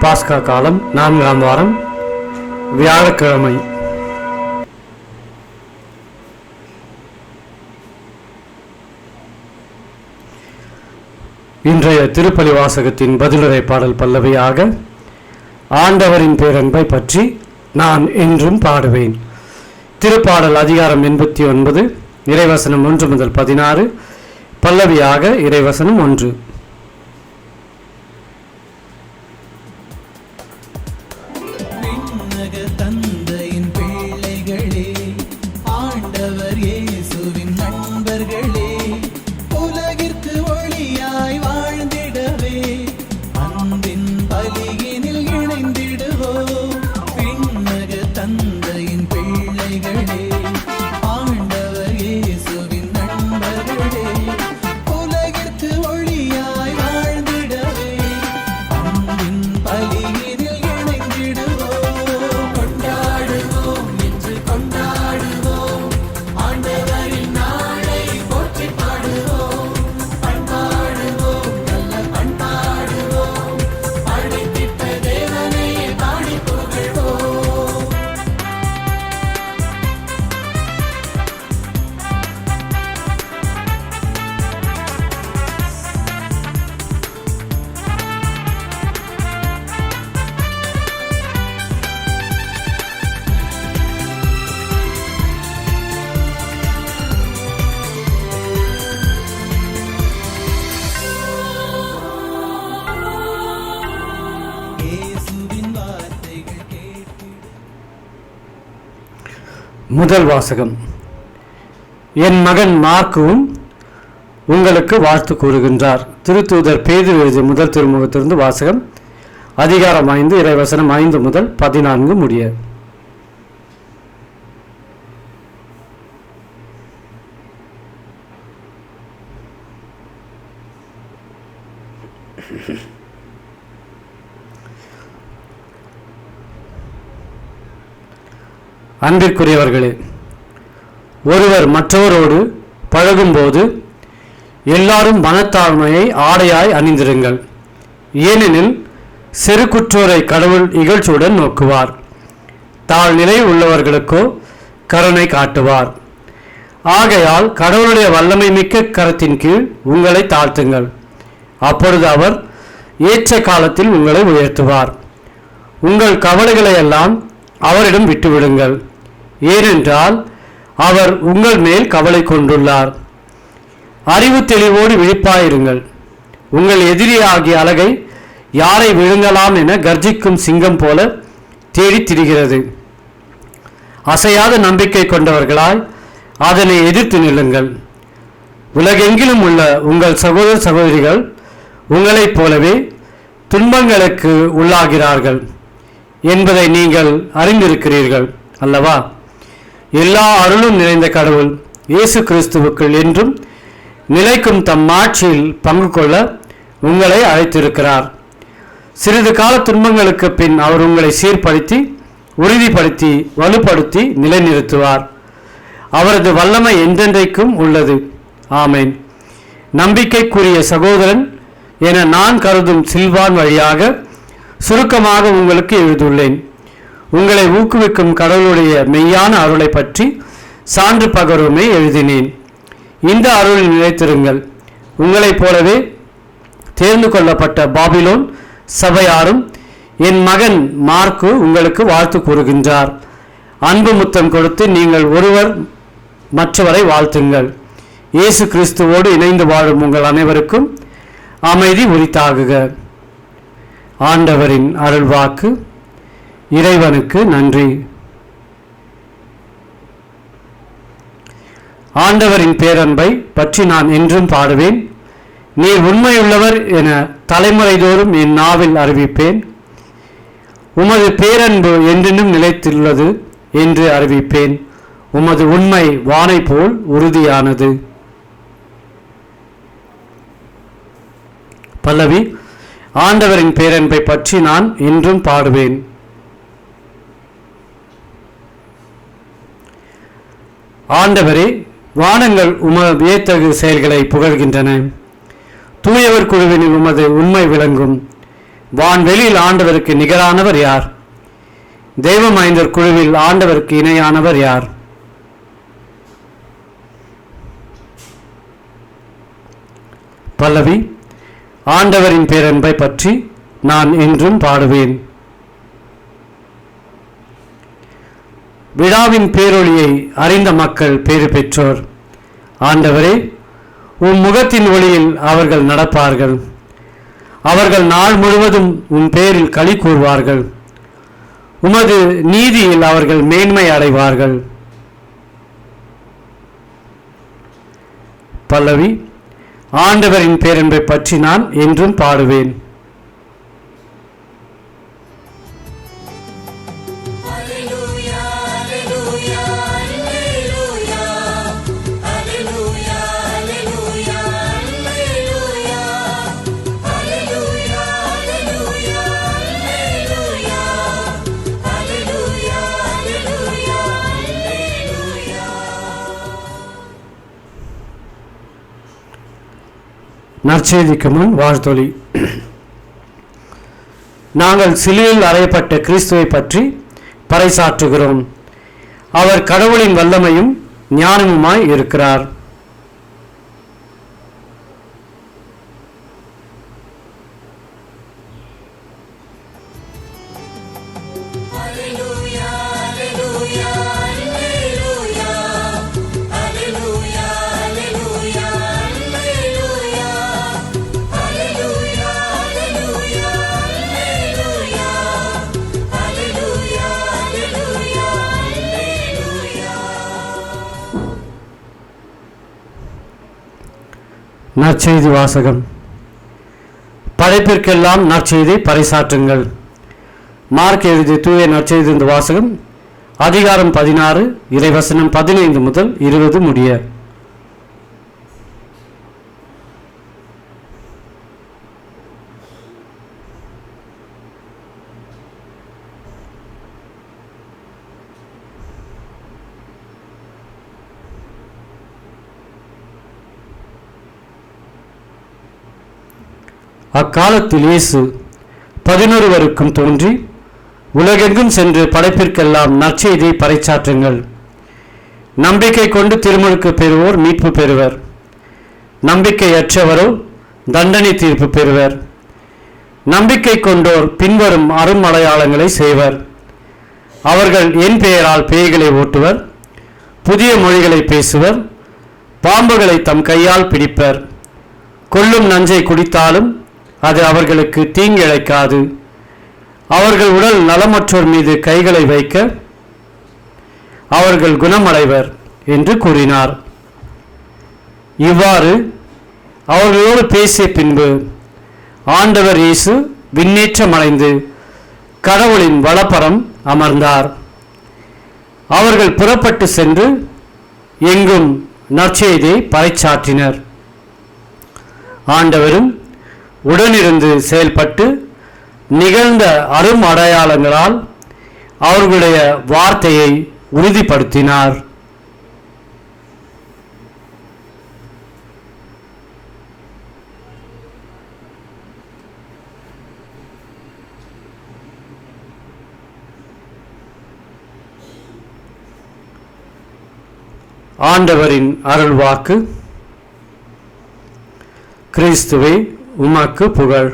பாஸ்கா காலம் 4ஆம் வாரம் வியாழக்கிழமை. இன்றைய திருப்பலி வாசகத்தின் பதிலுரை பாடல் பல்லவியாக, ஆண்டவரின் பேரன்பை பற்றி நான் என்றும் பாடுவேன். திருப்பாடல் அதிகாரம் 89, இறைவசனம் 1 முதல் 16, பல்லவியாக இறைவசனம் 1. முதல் வாசகம். என் மகன் மார்க்குவும் உங்களுக்கு வாழ்த்து கூறுகின்றார். திருத்தூதர் பேதுரு எழுதிய முதல் திருமுகத்திலிருந்து வாசகம். அதிகாரம் 5, இறைவசனம் 5 முதல் 14 முடிய. அன்பிற்குரியவர்களே, ஒருவர் மற்றவரோடு பழகும்போது எல்லாரும் மனத்தாழ்மையை ஆடையாய் அணிந்திருங்கள். ஏனெனில் செருக்குற்றோரை கடவுள் இகழ்ச்சியுடன் நோக்குவார், தாழ்நிலை உள்ளவர்களுக்கோ கருணை காட்டுவார். ஆகையால் கடவுளுடைய வல்லமை மிக்க கரத்தின் கீழ் உங்களை தாழ்த்துங்கள். அப்பொழுது அவர் ஏற்ற காலத்தில் உங்களை உயர்த்துவார். உங்கள் கவலைகளை எல்லாம் அவரிடம் விட்டுவிடுங்கள், ஏனென்றால் அவர் உங்கள் மேல் கவலை கொண்டுள்ளார். அறிவு தெளிவோடு விழிப்பாயிருங்கள். உங்கள் எதிரியாகிய அலகை யாரை விழுங்கலாம் என கர்ஜிக்கும் சிங்கம் போல தேடித் திரிகிறது. அசையாத நம்பிக்கை கொண்டவர்களாய் அதனை எதிர்த்து நில்லுங்கள். உலகெங்கிலும் உள்ள உங்கள் சகோதர சகோதரிகள் உங்களைப் போலவே துன்பங்களுக்கு உள்ளாகிறார்கள் என்பதை நீங்கள் அறிந்திருக்கிறீர்கள் அல்லவா? எல்லா அருளும் நிறைந்த கடவுள் இயேசு கிறிஸ்துவுக்குள் என்றும் நிலைக்கும் தம் ஆட்சியில் பங்கு கொள்ள உங்களை அழைத்திருக்கிறார். சிறிது கால துன்பங்களுக்கு பின் அவர் உங்களை சீர்படுத்தி, உறுதிப்படுத்தி, வலுப்படுத்தி நிலைநிறுத்துவார். அவரது வல்லமை என்றென்றைக்கும் உள்ளது. ஆமேன். நம்பிக்கைக்குரிய சகோதரன் என நான் கருதும் சில்வான் வழியாக சுருக்கமாக உங்களுக்கு எழுதுள்ளேன். உங்களை ஊக்குவிக்கும் கடவுளுடைய மெய்யான அருளை பற்றி சான்று பகருமே எழுதினேன். இந்த அருளில் நிலைத்திருங்கள். உங்களைப் போலவே தேர்ந்து கொள்ளப்பட்ட பாபிலோன் சபையாரும் என் மகன் மார்க்கு உங்களுக்கு வாழ்த்து கூறுகின்றார். அன்பு முத்தம் கொடுத்து நீங்கள் ஒருவர் மற்றவரை வாழ்த்துங்கள். இயேசு கிறிஸ்துவோடு இணைந்து வாழும் உங்கள் அனைவருக்கும் அமைதி உரித்தாகுக. ஆண்டவரின் அருள்வாக்கு. இறைவனுக்கு நன்றி. ஆண்டவரின் பேரன்பை பற்றி நான் என்றும் பாடுவேன். நீர் உண்மையுள்ளவர் என தலைமுறைதோறும் என் நாவில் அறிவிப்பேன். உமது பேரன்பு என்றென்றும் நிலைத்துள்ளது என்று அறிவிப்பேன். உமது உண்மை வானை போல் உறுதியானது. பல்லவி. ஆண்டவரின் பேரன்பை பற்றி நான் என்றும் பாடுவேன். ஆண்டவரே, வானங்கள் உமது வியத்தகு செயல்களை புகழ்கின்றன. தூயவர் குழுவினில் உமது உண்மை விளங்கும். வான்வெளியில் ஆண்டவருக்கு நிகரானவர் யார்? தெய்வமைந்தர் குழுவில் ஆண்டவருக்கு இணையானவர் யார்? பல்லவி. ஆண்டவரின் பேரன்பை பற்றி நான் என்றும் பாடுவேன். விழாவின் பேரொளியை அறிந்த மக்கள் பேறு பெற்றோர். ஆண்டவரே, உம் முகத்தின் ஒளியில் அவர்கள் நடப்பார்கள். அவர்கள் நாள் முழுவதும் உம் பேரில் களி கூறுவார்கள். உமது நீதியில் அவர்கள் மேன்மை அடைவார்கள். பல்லவி. ஆண்டவரின் பேரன்பை பற்றி நான் என்றும் பாடுவேன். நற்செய்திக்கு முன் வாழ்த்தொலி. நாங்கள் சிலுவையில் அறையப்பட்ட கிறிஸ்துவை பற்றி பறைசாற்றுகிறோம். அவர் கடவுளின் வல்லமையும் ஞானமுமாய் இருக்கிறார். நற்செய்தி வாசகம். படைப்பிற்கெல்லாம் நற்செய்தி பறைசாற்றுங்கள். மார்க் எழுதிய தூய நற்செய்தி வாசகம் அதிகாரம் 16 இறைவசனம் 15 முதல் 20 முடிய. அக்காலத்தில் இயேசு 11 தோன்றி உலகெங்கும் சென்று படைப்பிற்கெல்லாம் நற்செய்தியை பறைசாற்றுங்கள். நம்பிக்கை கொண்டு திருமுழுக்கு பெறுவோர் மீட்பு பெறுவர். நம்பிக்கையற்றவரோ தண்டனை தீர்ப்பு பெறுவர். நம்பிக்கை கொண்டோர் பின்வரும் அரும் அடையாளங்களை செய்வர். அவர்கள் என் பெயரால் பேய்களை ஓட்டுவர், புதிய மொழிகளை பேசுவர், பாம்புகளை தம் கையால் பிடிப்பர், கொல்லும் நஞ்சை குடித்தாலும் அது அவர்களுக்கு தீங்கிழைக்காது. அவர்கள் உடல் நலமற்றோர் மீது கைகளை வைக்க அவர்கள் குணமடைவர் என்று கூறினார். இவ்வாறு அவர்களோடு பேசிய பின்பு ஆண்டவர் இயேசு விண்ணேற்றமடைந்து கடவுளின் வலப்பரம் அமர்ந்தார். அவர்கள் புறப்பட்டு சென்று எங்கும் நற்செய்தியை பறைசாற்றினர். ஆண்டவரும் உடனிருந்து செயல்பட்டு நிகழ்ந்த அரும் அடையாளங்களால் அவர்களுடைய வார்த்தையை உறுதிப்படுத்தினார். ஆண்டவரின் அருள்வாக்கு. கிறிஸ்துவே உமக்கு புகழ்.